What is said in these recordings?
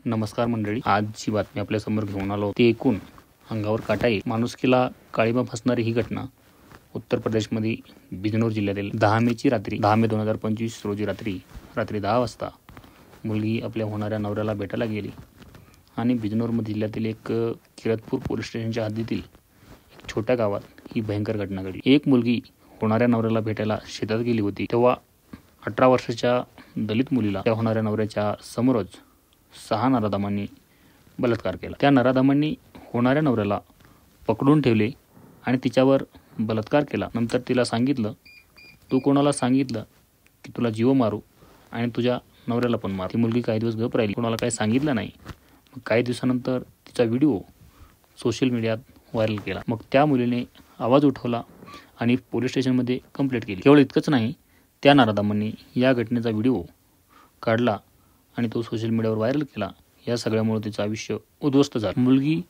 नमस्कार मंडळी, आजची बातमी आपल्या समोर घेऊन आलो ती ऐकून अंगावर काटा येईल. माणुसकीला काळीमा फासणारी ही घटना उत्तर प्रदेशमध्ये बिजनौर जिल्ह्यातील 10 मे 2025 रोजी रात्री 10 वाजता मुलगी आपल्या होणाऱ्या नवऱ्याला भेटायला गेली आणि बिजनौर जिल्ह्यातील एक किरतपूर पोलीस स्टेशनच्या हद्दीतील एक छोट्या गावात ही भयंकर घटना घडली. एक मुलगी होणाऱ्या नवऱ्याला भेटायला शेतात गेली होती. तेव्हा 18 वर्षाच्या दलित मुलीला त्या होणाऱ्या नवऱ्याच्या समोरच 6 नराधमांनी बलात्कार केला. त्या नराधमांनी होणाऱ्या नवऱ्याला पकडून ठेवले आणि तिच्यावर बलात्कार केला. नंतर तिला सांगितलं, तू कोणाला सांगितलं की तुला जीव मारू आणि तुझ्या नवऱ्याला पण मारू. ती मुलगी काही दिवस गप राहिली, कोणाला काही सांगितलं नाही. मग काही दिवसानंतर तिचा व्हिडिओ सोशल मीडियात व्हायरल केला. मग त्या मुलीने आवाज उठवला आणि पोलीस स्टेशनमध्ये कंप्लेंट केली. केवळ इतकंच नाही, त्या नराधमांनी या घटनेचा व्हिडिओ काढला आणि तो सोशल मीडियावर व्हायरल केला. या सगळ्यामुळे तिचं आयुष्य उद्ध्वस्त झालं. मुलगी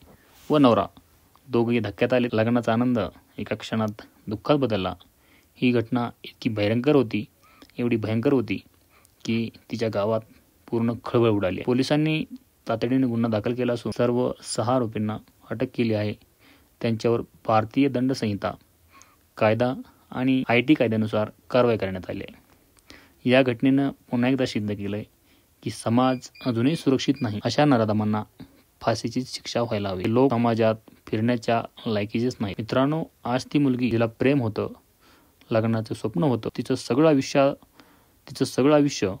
व नवरा दोघेही धक्क्यात आले. लग्नाचा आनंद एका क्षणात दुःखात बदलला. ही घटना इतकी भयंकर होती, एवढी भयंकर होती की तिच्या गावात पूर्ण खळबळ उडाली. पोलिसांनी तातडीने गुन्हा दाखल केला असून सर्व 6 आरोपींना अटक केली आहे. त्यांच्यावर भारतीय दंड संहिता कायदा आणि IT कायद्यानुसार कारवाई करण्यात आली आहे. या घटनेनं पुन्हा एकदा सिद्ध केलंय की समाज अजूनही सुरक्षित नाही. अशा नराधमांना फाशीची शिक्षा व्हायला हवी. लोक समाजात फिरण्याच्या लायकीचेच नाही. मित्रांनो, आज ती मुलगी जिला प्रेम होतं, लग्नाचं स्वप्न होतं, तिचं सगळं आयुष्य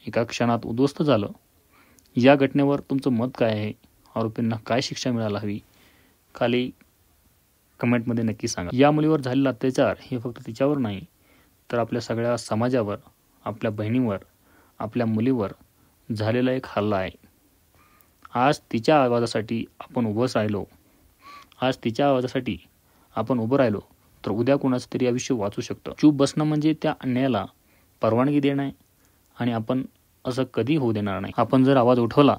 एका क्षणात उद्ध्वस्त झालं. या घटनेवर तुमचं मत काय आहे? आरोपींना काय शिक्षा मिळायला हवी? खाली कमेंटमध्ये नक्की सांगा. या मुलीवर झालेला अत्याचार हे फक्त तिच्यावर नाही, तर आपल्या सगळ्या समाजावर, आपल्या बहिणीवर, आपल्या मुलीवर झालेला एक हल्ला आहे. आज तिच्या आवाजासाठी आपण उभं राहिलो तर उद्या कोणाचं तरी आयुष्य वाचू शकतं. चूप बसणं म्हणजे त्या अन्यायाला परवानगी देणं आहे आणि आपण असं कधी होऊ देणार नाही. आपण जर आवाज उठवला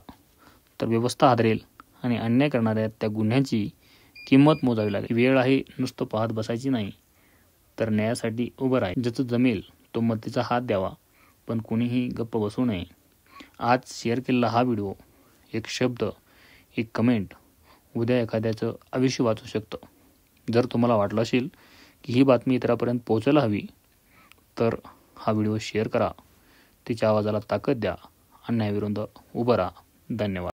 तर व्यवस्था हादरेल आणि अन्याय करणाऱ्या त्या गुन्ह्याची किंमत मोजावी लागेल. वेळ आहे नुसतं पाहत बसायची नाही, तर न्यायासाठी उभं राहा. ज्याचं जमेल तो मदतीचा हात द्यावा, पण कोणीही गप्प बसू नये. आज शेअर केलेला हा व्हिडिओ, एक शब्द, एक कमेंट उद्या एखाद्याचं आयुष्य वाचू शकतं. जर तुम्हाला वाटलं असेल की ही बातमी इतरांपर्यंत पोहोचायला हवी, तर हा व्हिडिओ शेअर करा. तिच्या आवाजाला ताकद द्या. अन्यायाविरुद्ध उभं राहा. धन्यवाद.